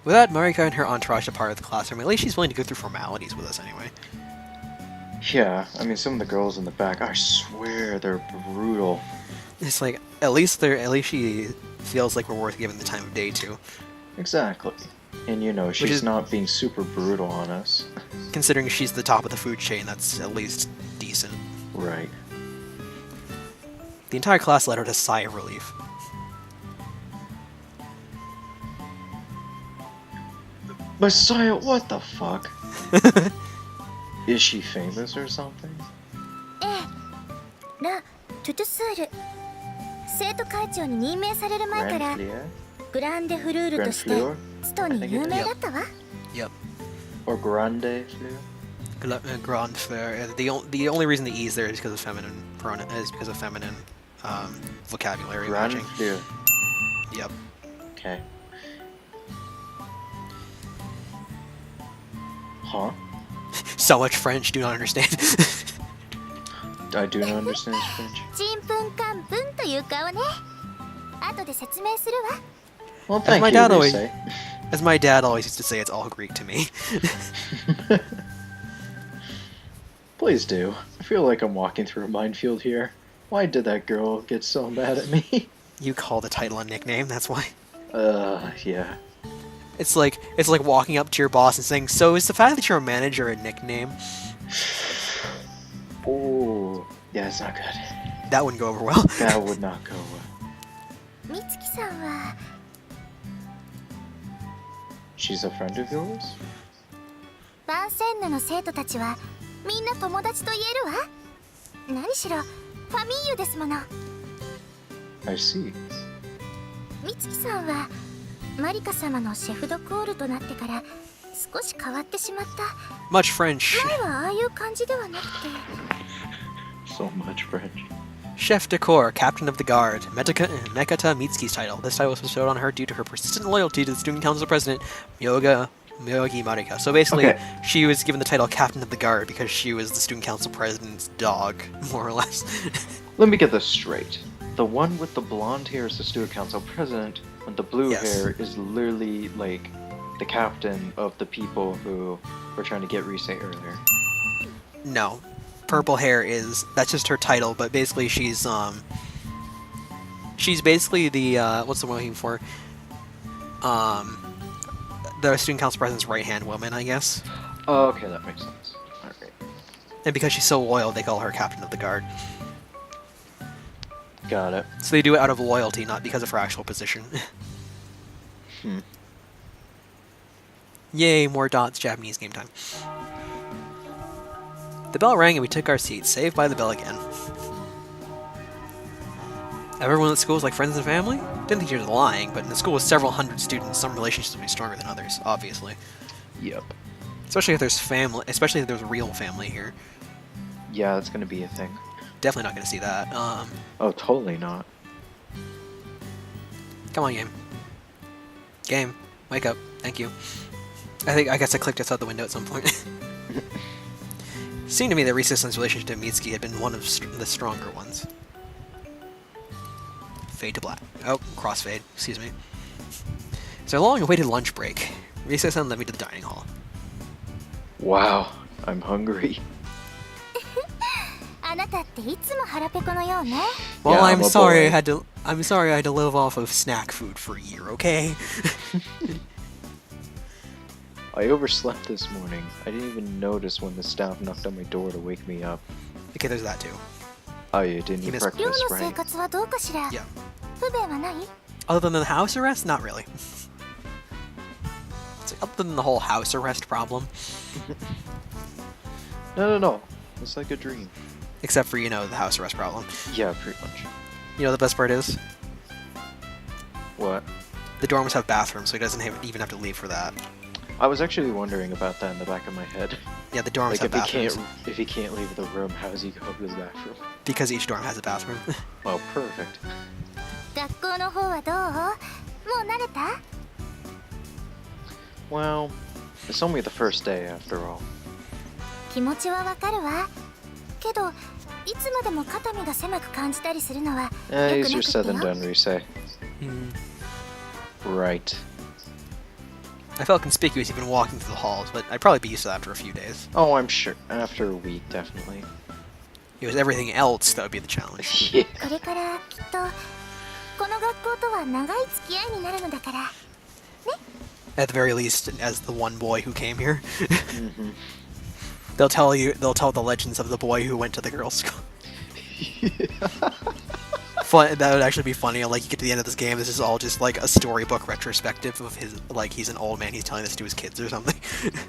Without Marika and her entourage a part of the classroom, at least she's willing to go through formalities with us anyway. Yeah, I mean, some of the girls in the back, I swear they're brutal. It's like, at least she feels like we're worth giving the time of day to. Exactly. And you know, she's not being super brutal on us. Considering she's the top of the food chain, that's at least decent. Right. The entire class let out a sigh of relief. Messiah, what the fuck? Is she famous or something? トゥトゥスール生徒会長に任命される前からグランデフルールとしてストに有名だったわ。Yep. Or grande fleur? Grand fleur. The only reason the E is there is because of feminine vocabulary. Grand fleur. Yep. Okay. Huh? So much French, do not understand. I do not understand French. ちんぷんかんぷんという顔ね。後で説明するわ。Well, thank you, as my dad always used to say, it's all Greek to me. Please do. I feel like I'm walking through a minefield here. Why did that girl get so mad at me? You call the title a nickname, that's why. Yeah. It's like walking up to your boss and saying, "So is the fact that you're a manager a nickname?" Oh, yeah, it's not good. That wouldn't go over well. That would not go well. 美月さんは She's a friend of yours? バンセンヌの生徒たちはみんな友達と言えるわ。何しろファミーユですもの。I see. 美月さんはマリカ様のシェフドクオールとなってから少し変わってしまった。 Much French. 前はああいう感じではなくて。So much French. Chef de corps, captain of the guard, Mekata Mitsuki's title. This title was bestowed on her due to her persistent loyalty to the student council president, Miyogi Marika. So basically, she was given the title captain of the guard because she was the student council president's dog, more or less. Let me get this straight. The one with the blonde hair is the student council president, and the blue hair is literally like the captain of the people who were trying to get Rise earlier. No. Purple hair that's just her title, but basically she's basically the what's the one I'm looking for? The student council president's right-hand woman, I guess. Oh, okay, that makes sense. Alright. And because she's so loyal, they call her captain of the guard. Got it. So they do it out of loyalty, not because of her actual position. Yay, more dots, Japanese game time. The bell rang and we took our seats, saved by the bell again. Everyone at school was like friends and family? Didn't think you were lying, but in the school with several hundred students, some relationships would be stronger than others, obviously. Yep. Especially if there's family, especially if there's real family here. Yeah, that's gonna be a thing. Definitely not gonna see that. Oh, totally not. Come on, game. Game, wake up. Thank you. I guess I clicked outside the window at some point. It seemed to me that Resistance relationship to Mitsuki had been one of the stronger ones. Fade to black. Oh, crossfade. Excuse me. It's our long-awaited lunch break. Risa-san led me to the dining hall. Wow, I'm hungry. Well, Yeah, I'm sorry I had to live off of snack food for a year, okay? I overslept this morning. I didn't even notice when the staff knocked on my door to wake me up. Okay, there's that too. Oh, you didn't eat breakfast, right? Yeah. Other than the house arrest? Not really. It's like, other than the whole house arrest problem. No. It's like a dream. Except for, the house arrest problem. Yeah, pretty much. You know the best part is? What? The dorms have bathrooms, so he doesn't even have to leave for that. I was actually wondering about that in the back of my head. Yeah, the dorms have bathrooms. If he can't leave the room, how does he go to the bathroom? Because each dorm has a bathroom. Oh, perfect. Well, it's only the first day after all. 気持ちはわかるわ。けど、いつまでも肩身が狭く感じたりするのは良くなくってよ。Easier said than done, Rise. Right. I felt conspicuous even walking through the halls, but I'd probably be used to that after a few days. Oh, I'm sure. After a week, definitely. It was everything else that would be the challenge. Yeah. これからきっとこの学校とは長い付き合いになるのだから。 At the very least, as the one boy who came here. Mm-hmm. They'll tell the legends of the boy who went to the girls' school. Fun, that would actually be funny. Like, you get to the end of this game, this is all just like a storybook retrospective of his, like, he's an old man, he's telling this to his kids or something.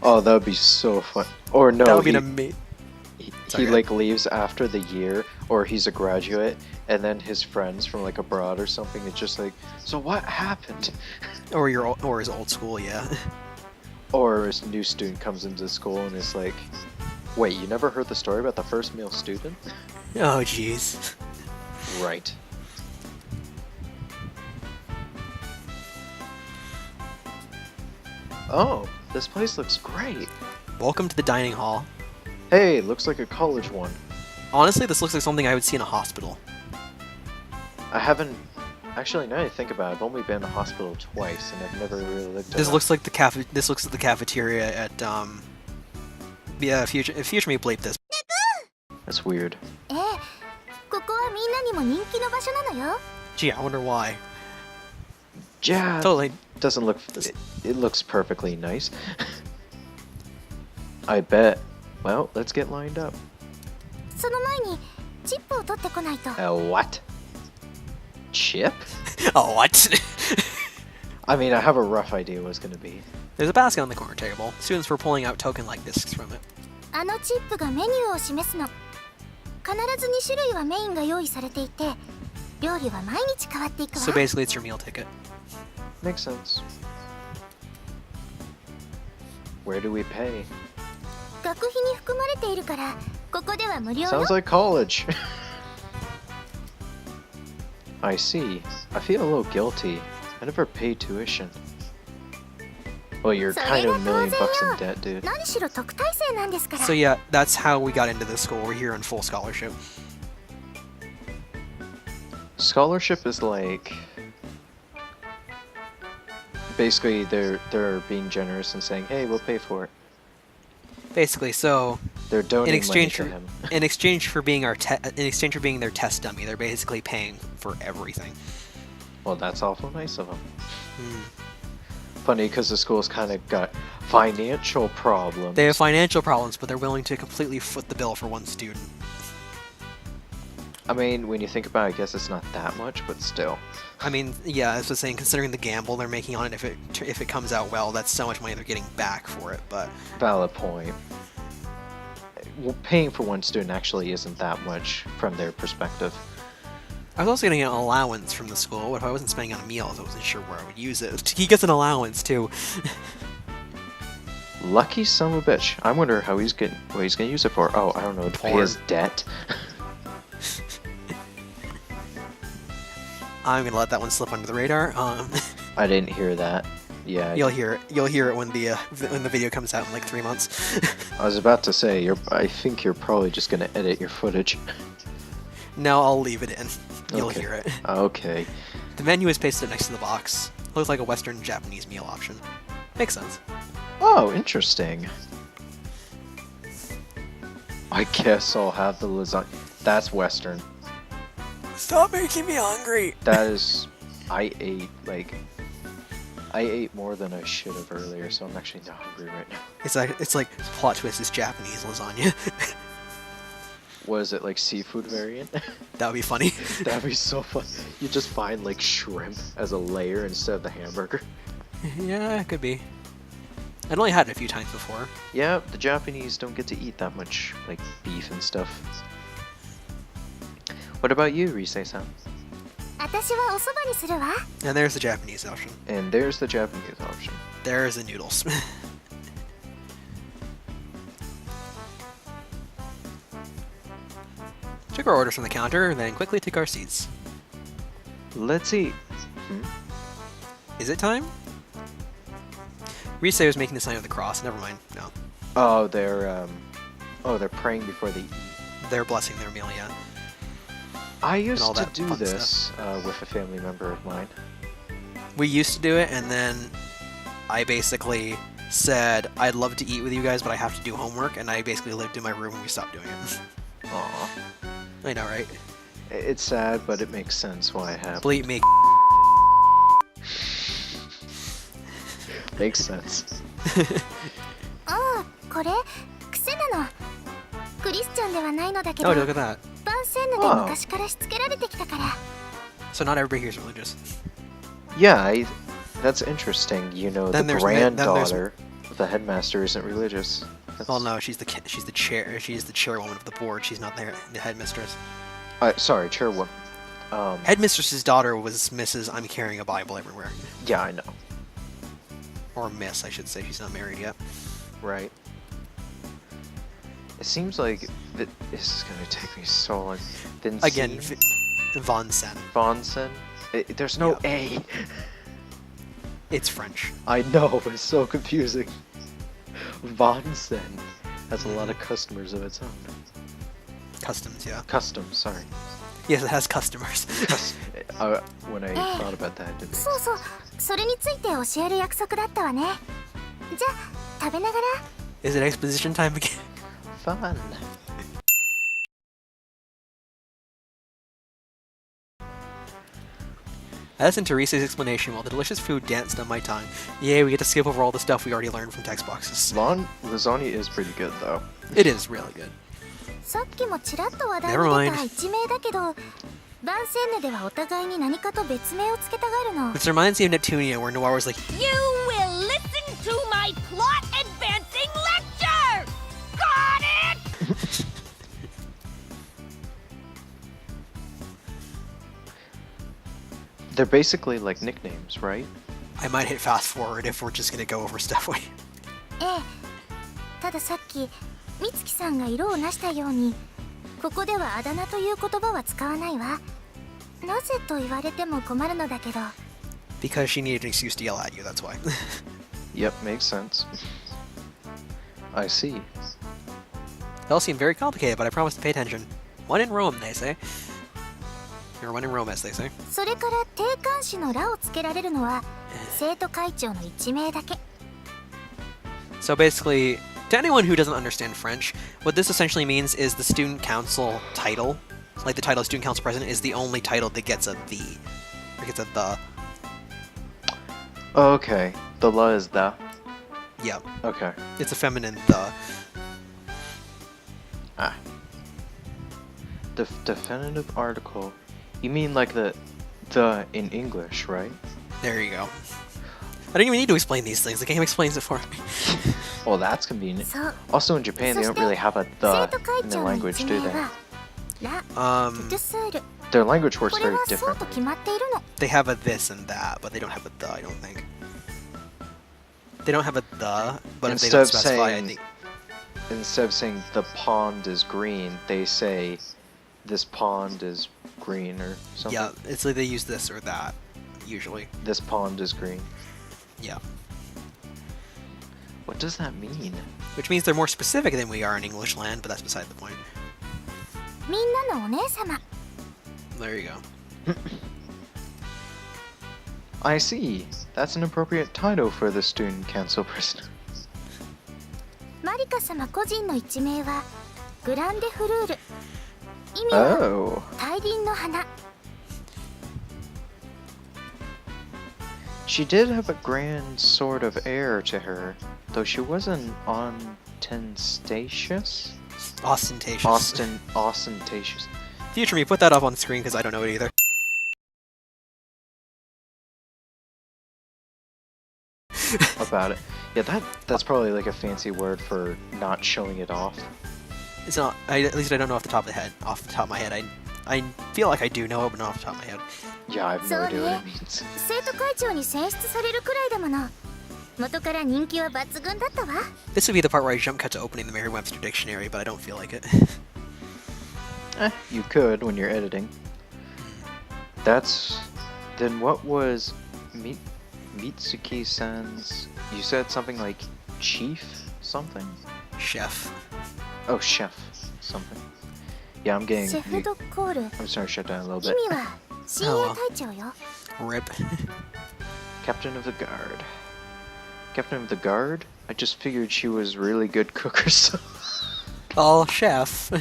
Oh, that would be so fun. Or no, That would be an amazing... he like leaves after the year, or he's a graduate, and then his friends from like abroad or something, it's just like, so what happened? Or his old school, yeah. Or his new student comes into school and is like, wait, you never heard the story about the first male student? Oh, jeez. Right. Oh, this place looks great. Welcome to the dining hall. Hey, looks like a college one. Honestly, this looks like something I would see in a hospital. I haven't... Actually, now that I think about it, I've only been in a hospital twice, and I've never really looked at This it. looks like the This looks like the cafeteria at Yeah, future me bleep this. That's weird. ええ、ここはみんなにも人気の場所なのよ。 Gee, I wonder why. Yeah, Totally. doesn't look... It looks perfectly nice. I bet. Well, let's get lined up. その前にチップを取ってこないと。 What? Chip? Oh, what? I mean, I have a rough idea what it's gonna be. There's a basket on the corner table. Students were pulling out token-like discs from it. あのチップがメニューを示すの。必ず2種類はメインが用意されていて、料理は毎日変わっていくわ。 So basically, it's your meal ticket. Makes sense. Where do we pay? 学費に含まれているから、ここでは無料よ。 Sounds like college. I see. I feel a little guilty. I never paid tuition. Well, you're kind of $1 million in debt, dude. 何しろ特待生なんですから。 So yeah, that's how we got into this school. We're here on full scholarship. Scholarship is like... Basically, they're being generous and saying, hey, we'll pay for it. Basically, so They're donating in exchange money for to him. in exchange for being their test dummy, they're basically paying for everything. Well, that's awful nice of them. Hmm. Funny, because the school's kind of got financial problems. They have financial problems, but they're willing to completely foot the bill for one student. I mean, when you think about it, I guess it's not that much, but still. I mean, yeah, as I was saying, considering the gamble they're making on it, if it comes out well, that's so much money they're getting back for it. But Valid point. Well, paying for one student actually isn't that much from their perspective. I was also getting an allowance from the school. What if I wasn't spending on meals? I wasn't sure where I would use it. He gets an allowance too. Lucky son of a bitch. I wonder how what he's gonna use it for. Oh, I don't know, to pay his debt. I'm gonna let that one slip under the radar. I didn't hear that. Yeah. You'll hear it. You'll hear it when the video comes out in like 3 months. I was about to say, I think you're probably just gonna edit your footage. No, I'll leave it in. You'll Okay. hear it. Okay. The menu is pasted next to the box. Looks like a Western Japanese meal option. Makes sense. Oh, interesting. I guess I'll have the lasagna. That's Western. Stop making me hungry. That is... I ate more than I should have earlier, so I'm actually not hungry right now. It's like plot twist is Japanese lasagna. Was it like seafood variant? That would be funny. That'd be so fun. You just find like shrimp as a layer instead of the hamburger. Yeah, it could be. I'd only had it a few times before. Yeah, the Japanese don't get to eat that much like beef and stuff. What about you, Risei-san? 私はお蕎麦にするわ。 And there's the Japanese option. And there's the Japanese option. There's the noodles. Took our orders from the counter, then quickly took our seats. Let's eat. Is it time? Risei was making the sign of the cross. Never mind. No. Oh, they're praying before they eat. They're blessing their meal, yeah. I used all to that do fun this with a family member of mine. We used to do it, and then I basically said, I'd love to eat with you guys, but I have to do homework, and I basically lived in my room when we stopped doing it. Aw. I know, right? It's sad, but it makes sense why it happened. Bleep me. Makes sense. ああ、これ癖なの。クリスチャンではないのだけど、 Oh, look at that. バンセンヌで昔からしつけられてきたから。So not everybody here is religious. Yeah, that's interesting. You know, Then the there's granddaughter of the headmaster isn't religious. Well, no, she's the chairwoman of the board. She's not the headmistress. Sorry, chairwoman. Headmistress's daughter was Mrs. I'm carrying a Bible everywhere. Yeah, I know. Or Miss, I should say. She's not married yet. Right. It seems like this is gonna take me so long. Again, Von Sen. Vonsen? There's no A. It's French. I know, it's so confusing. Vonsen has a lot of customers of its own. Customs, yeah. Customs, sorry. Yes, it has customers. When I thought about that, I didn't. そうそう、それについて教える約束だったわね。じゃあ食べながら。 Is it exposition time again? Fun. I listened to Teresa's explanation while the delicious food danced on my tongue. Yay, we get to skip over all the stuff we already learned from text boxes. Lasagna is pretty good, though. It is really good. さっきもちらっと話題 Never に mind. 出た一名だけど、バンセンヌではお互いに何かと別名をつけたがるの。 This reminds me of Neptunia, where Noir was like, You will listen to my plot advancing lecture! Got it? They're basically like nicknames, right? I might hit fast forward if we're just gonna go over stuff. ええ。たださっき、美月さんが色をなしたように、ここではあだ名という言葉は使わないわ。なぜと言われても困るのだけど。 Because she needed an excuse to yell at you, that's why. Yep, makes sense. I see. They all seem very complicated, but I promise to pay attention. One in Rome, they say. Or one in Rome, as they say. それから定冠詞の「ら」をつけられるのは生徒会長の1名だけ。 So basically, to anyone who doesn't understand French, what this essentially means is the student council title, like the title of student council president, is the only title that gets a the. Or gets a the. Oh, okay. The la is the. Yeah. Okay. It's a feminine the. Ah. The definitive article. You mean like the in English, right? There you go. I don't even need to explain these things. The game explains it for me. Well, that's convenient. そう。 Also in Japan, they don't really have a 生 the 徒会 in their 長の language, 1 do 名 they? は「ら」「ト Um, ゥスール」。 Their language works これ very はそう differently. と決まっているの。 they have a this and that, but they don't have a the, I don't think. They don't have a the, but if they Instead don't of specify, I saying- think. Instead of saying the pond is green, they say this pond is green or something. Yeah, it's like they use this or that, usually. This pond is green. Yeah. What does that mean? Which means they're more specific than we are in English land, but that's beside the point. みんなのお姉様。 There you go. I see. That's an appropriate title for the student council president. マリカ様個人の一名はグランデフルール。意味は Oh. 大輪の花。 She did have a grand sort of air to her, though she wasn't ostentatious. Ostentatious. Ostentatious. Future me, put that up on screen because I don't know it either. About it. Yeah, that's probably like a fancy word for not showing it off. It's not. At least I don't know off the top of the head. Off the top of my head, I feel like I do know it, but not off the top of my head. Yeah, I have no idea what it means. 生徒会長に選出されるくらいだもの。元から人気は抜群だったわ。 This would be the part where I jump cut to opening the Merriam-Webster dictionary, but I don't feel like it. You could when you're editing. Then what was Mitsuki-san's? You said something like chief something? Chef. Oh, chef something. Yeah, I'm シェ getting. フドコール。 I'm starting to shut down a little 意 bit. 味は親衛隊長よ。 Rip. Captain of the guard. Captain of the Guard? I just figured she was really good cooker, so... Oh, chef.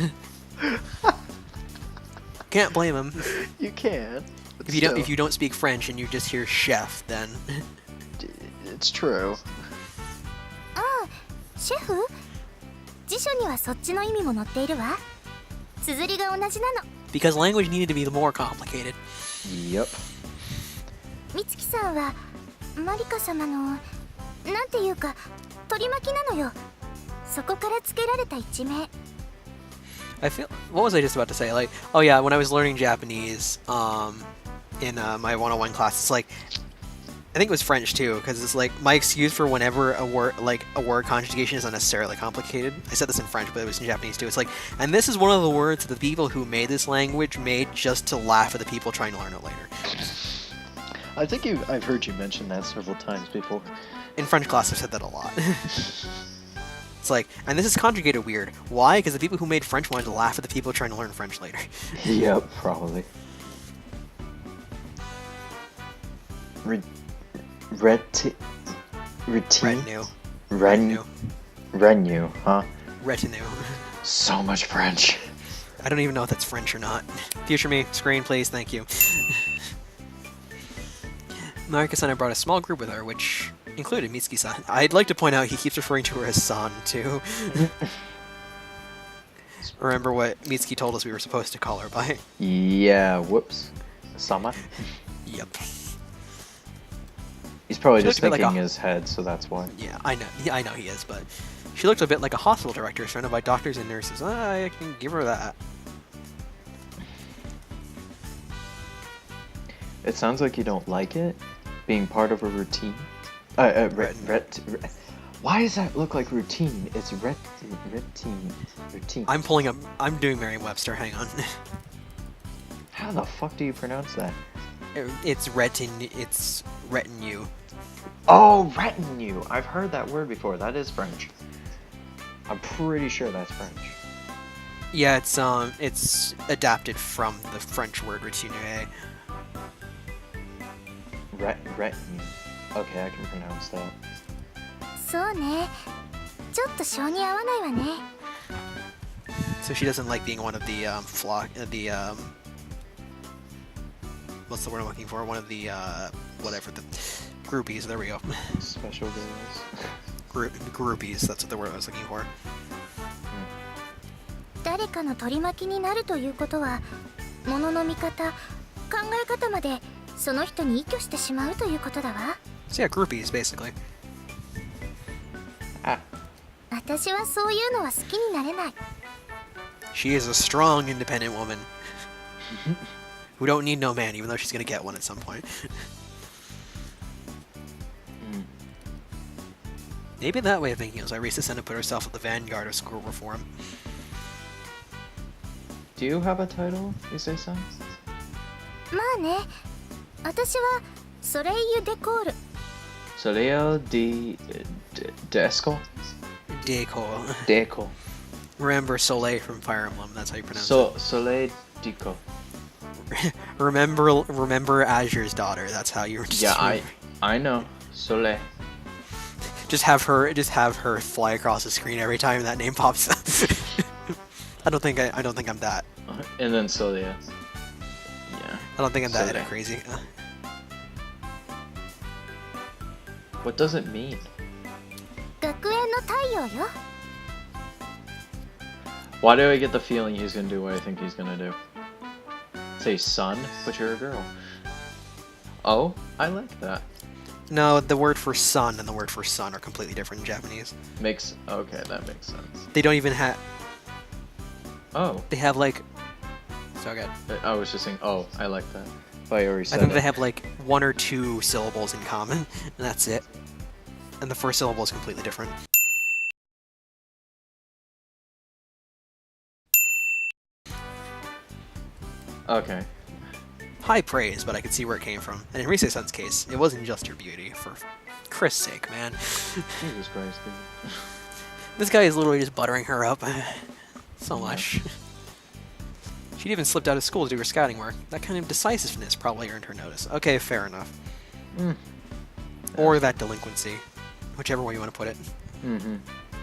Can't blame him. You can. If you don't speak French and you just hear chef, then It's true. ああ、シェフ？辞書にはそっちの意味も載っているわ。綴りが同じなの。 because language needed to be more complicated. Yep. 美月さんはマリカ様のなんていうか取り巻きなのよ。そこから付けられた一名。 I feel. What was I just about to say? Like, oh yeah, when I was learning Japanese, in my 101 class, it's like, I think it was French too, because it's like my excuse for whenever a word conjugation is unnecessarily complicated. I said this in French, but it was in Japanese too. It's like, and this is one of the words that the people who made this language made just to laugh at the people trying to learn it later. I think I've heard you mention that several times before. In French class, I've said that a lot. It's like, and this is conjugated weird. Why? Because the people who made French wanted to laugh at the people trying to learn French later. Yep, probably. Retinue. Retinue, huh? Retinue. So much French. I don't even know if that's French or not. Future me, screen please, thank you. Marika-san brought a small group with her, which included Mitsuki-san. I'd like to point out he keeps referring to her as San, too. Remember what Mitsuki told us we were supposed to call her by? Yeah, whoops. Sama? Yep. He's probably She just looked a bit thinking like his head, so that's why. Yeah, I know. Yeah, I know he is, but she looked a bit like a hospital director surrounded by doctors and nurses. I can give her that. It sounds like you don't like it being part of a routine. Why does that look like routine? It's routine. I'm doing Merriam-Webster. Hang on. How the fuck do you pronounce that? It's retinue. Oh, retinue! I've heard that word before. That is French. I'm pretty sure that's French. Yeah, it's adapted from the French word retinue. Retinue. Okay, I can pronounce that. そうね。ちょっと性に合わないわね。 So she doesn't like being one of the what's the word I'm looking for? One of the whatever the groupies. There we go. Special girls. Groupies. That's what the word I was looking for. 誰かの取り巻きになるということは、物の見方、考え方までその人に依拠してしまうということだわ。 So yeah, groupies basically. 私はそういうのは好きになれない。 She is a strong, independent woman who don't need no man, even though she's gonna get one at some point. Maybe that way of thinking is why Risa Senna put herself at the vanguard of school reform. Do you have a title, Issei-san? まあね、私はソレイユ・デコール。 Soleil de Esco? Deco. Remember Soleil from Fire Emblem, that's how you pronounce it. Soleil Deco. Remember Azure's daughter, that's how you Yeah, I know. Soleil. Just have her fly across the screen every time that name pops up. I don't think I'm that. And then Soleil. Yeah. I don't think I'm that Soleil. crazy. What does it mean? 学園の太陽よ。 Why do I get the feeling he's gonna do what I think he's gonna do? Say sun, but you're a girl. Oh, I like that. No, the word for sun and the word for sun are completely different in Japanese. Okay, that makes sense. They don't even have. Oh. They have like. So good. I was just saying, oh, I like that. I already said I think it. they have like one or two syllables in common, and that's it. And the first syllable is completely different. Okay. High praise, but I could see where it came from. And in Rise-san's case, it wasn't just her beauty, for Chris' sake, man. Jesus Christ, dude. This guy is literally just buttering her up so much. She'd even slipped out of school to do her scouting work. That kind of decisiveness probably earned her notice. Okay, fair enough. Or that delinquency. whichever way you want to put it. Mm-hmm.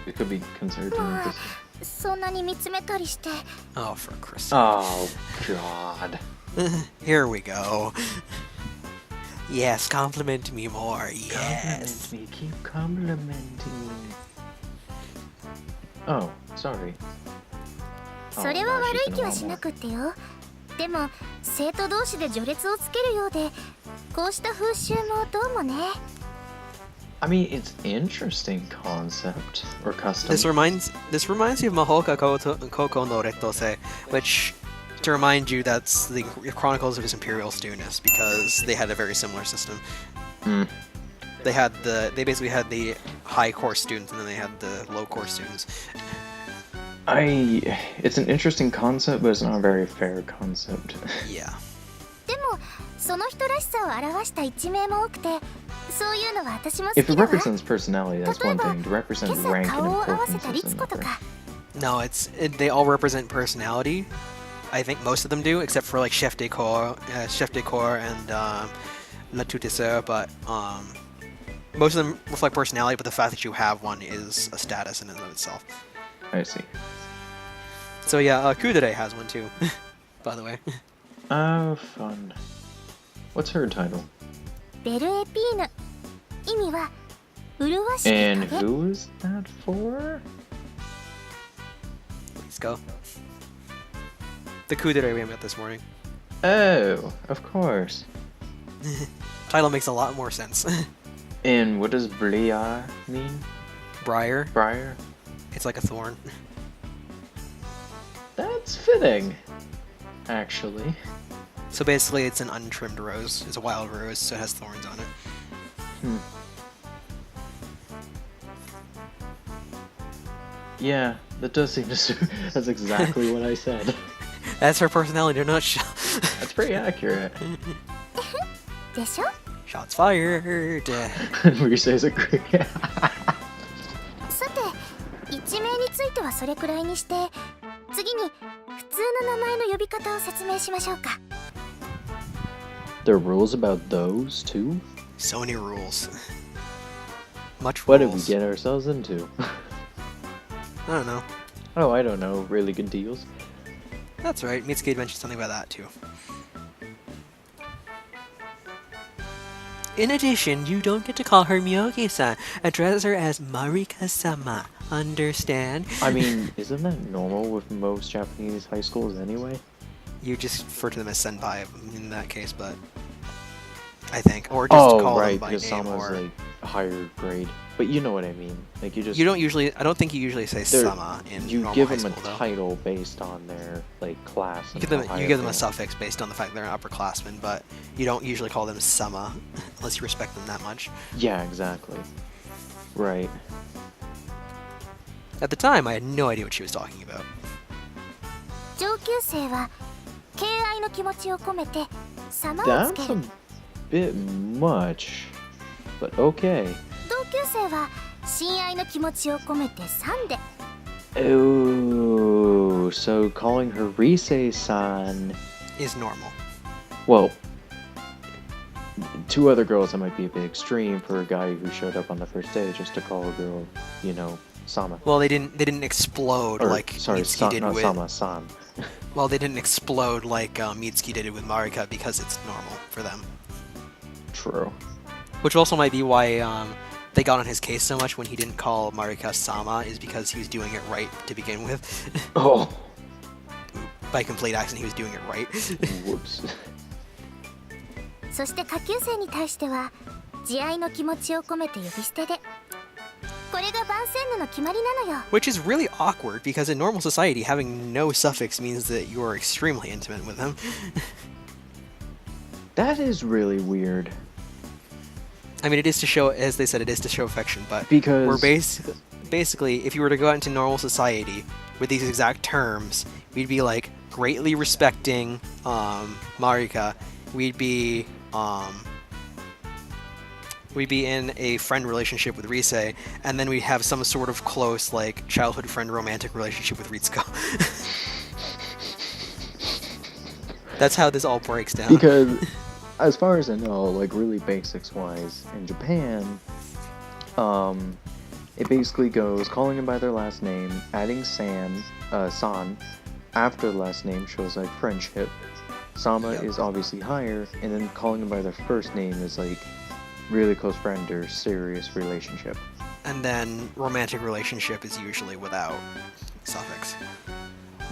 It could be considered an interesting. そんなに見つめたりして。 Oh, for Christ's Oh, God. Here we go. Yes, compliment me more. Yes. Compliment me. Keep complimenting me. Oh, sorry. それは悪い気はしなくってよ。でも生徒同士で序列をつけるようで、こうした風習もどうもね。 I mean, it's interesting concept or custom. This reminds you of Mahoka Koko no Rettose, which, to remind you, that's the Chronicles of His Imperial Stewness, because they had a very similar system. They basically had the high course students, and then they had the low course students. It's an interesting concept, but it's not a very fair concept. Yeah. でもその人らしさを表した一面も多くて、そういうのは私も好き If it だわ。 represents personality, that's one thing. To 今 represent 朝 rank and 顔を合わせ importance たリ is ツコと another. か。 No, they all represent personality. I think most of them do, except for like Chef de Corps and La Tutisseur, but most of them reflect personality, but the fact that you have one is a status in and of itself. I see. So yeah, Kudere has one too, by the way. Oh, fun. What's her title? ベルエピーヌ。意味は麗しき And 影。 who is that for? Let's go. The Kudere we met this morning. Oh, of course. Title makes a lot more sense. And what does Briar mean? Briar. Briar? It's like a thorn. That's fitting, actually. So basically, it's an untrimmed rose. It's a wild rose, so it has thorns on it. Yeah, that does seem to that's exactly what I said. That's her personality in a nutshell. That's pretty accurate. でしょ。 Shots fired. We say is agree. さて、一名についてはそれくらいにして、次に普通の名前の呼び方を説明しましょうか。 There are rules about those too? So many rules. Much What did we rules. get ourselves into? I don't know. Oh, I don't know. Really good deals. That's right. Mitsuki mentioned something about that too. In addition, you don't get to call her Miyogi-san. Address her as Marika-sama. Understand? I mean, isn't that normal with most Japanese high schools anyway? You just refer to them as senpai in that case, but I think, or just call them by because name, Sama's or like a higher grade. But you know what I mean. Like you just you don't usually. I don't think you usually say they're- sama in you normal give high them school, a though. title based on their like class. You and give them how you high give them they a are. suffix based on the fact they're an upperclassman, but you don't usually call them sama unless you respect them that much. Yeah, exactly. Right. At the time, I had no idea what she was talking about. 上級生は敬愛の気持ちを込めて様をつけ That's る。 a bit much, but okay. 同級生は親愛の気持ちを込めてさんで。 Oh, so calling her Rise-san. Is normal. Well, two other girls, that might be a bit extreme for a guy who showed up on the first day just to call a girl, you know, Sama. Well, they didn't explode Or, like sorry, Mitsuki did not with. Sama, San. Well, they didn't explode like Mitsuki did with Marika because it's normal for them. True. Which also might be why they got on his case so much when he didn't call Marika Sama, is because he was doing it right to begin with. Oh, By complete accident, he was doing it right. whoops. そして下級生に対しては慈愛の気持ちを込めて呼び捨てで。これが番宣の決まりなのよ。 Which is really awkward because in normal society, having no suffix means that you are extremely intimate with him. That is really weird. I mean, it is to show, as they said, it is to show affection, but Because- we're basically, if you were to go out into normal society with these exact terms, we'd be like greatly respecting Marika. We'd be in a friend relationship with Rise, and then we'd have some sort of close, like, childhood friend romantic relationship with Ritsuko. That's how this all breaks down. Because, as far as I know, like really basics wise, in Japan, It basically goes calling them by their last name, adding san after the last name shows like friendship. Sama is obviously higher, and then calling them by their first name is like really close friend or serious relationship. And then romantic relationship is usually without suffix.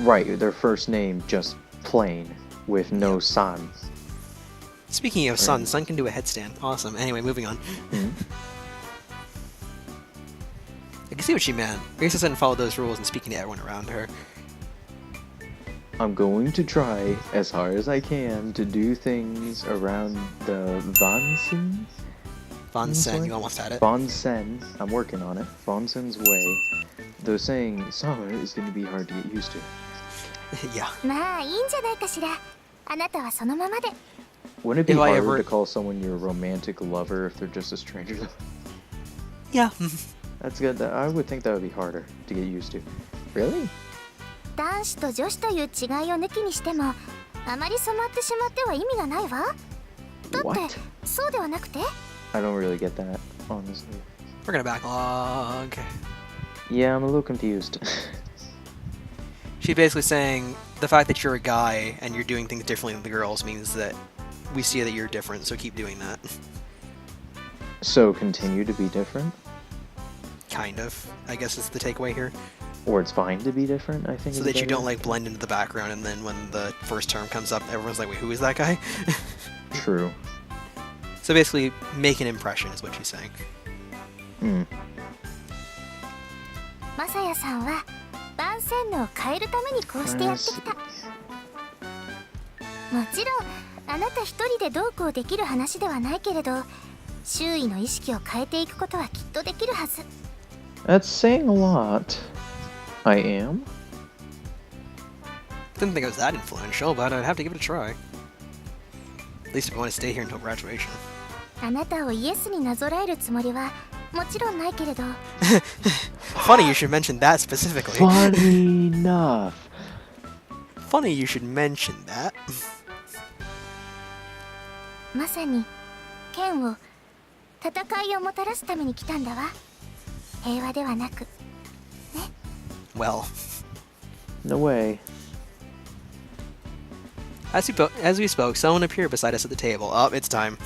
Right, their first name just plain with no san. Speaking of Sun, Sun can do a headstand. Awesome. Anyway, moving on. Mm-hmm. I can see what she meant. Risa didn't follow those rules and speaking to everyone around her. I'm going to try as hard as I can to do things around the Vansen. Vansen, you almost had it. Vansen, I'm working on it. Vansen's way. Though saying Sama is going to be hard to get used to. Yeah. まあいいんじゃないかしら。あなたはそのままで。 Wouldn't it be If I harder ever- to call someone your romantic lover if they're just a stranger though? Yeah. That's good. I would think that would be harder to get used to. Really? 男子と女子という違いを抜きにしても、あまり染まってしまっては意味がないわ。だって What? そうではなくて。 I don't really get that, honestly. We're gonna backlog. Yeah, I'm a little confused. She's basically saying the fact that you're a guy and you're doing things differently than the girls means that we see that you're different, so keep doing that. So continue to be different? Kind of, I guess is the takeaway here. Or it's fine to be different, I think. So is that you better. don't like blend into the background and then when the first term comes up, everyone's like, wait, who is that guy? True. So basically, make an impression is what she's saying. Hmm. マサヤさんは万線路を変えるためにこうしてやってきた。もちろんあなた一人でどうこうできる話ではないけれど、周囲の意識を変えていくことはきっとできるはず。 That's saying a lot. I am? Didn't think it was that influential, but I'd have to give it a try. At least if I want to stay here until graduation. あなたをイエスになぞらえるつもりはもちろんないけれど。 Funny you should mention that specifically. Funny enough. Funny you should mention that. まさに剣を戦いをもたらすために来たんだわ。平和ではなく。 Well, No way. as we spoke, someone appeared beside us at the table. Oh, it's time.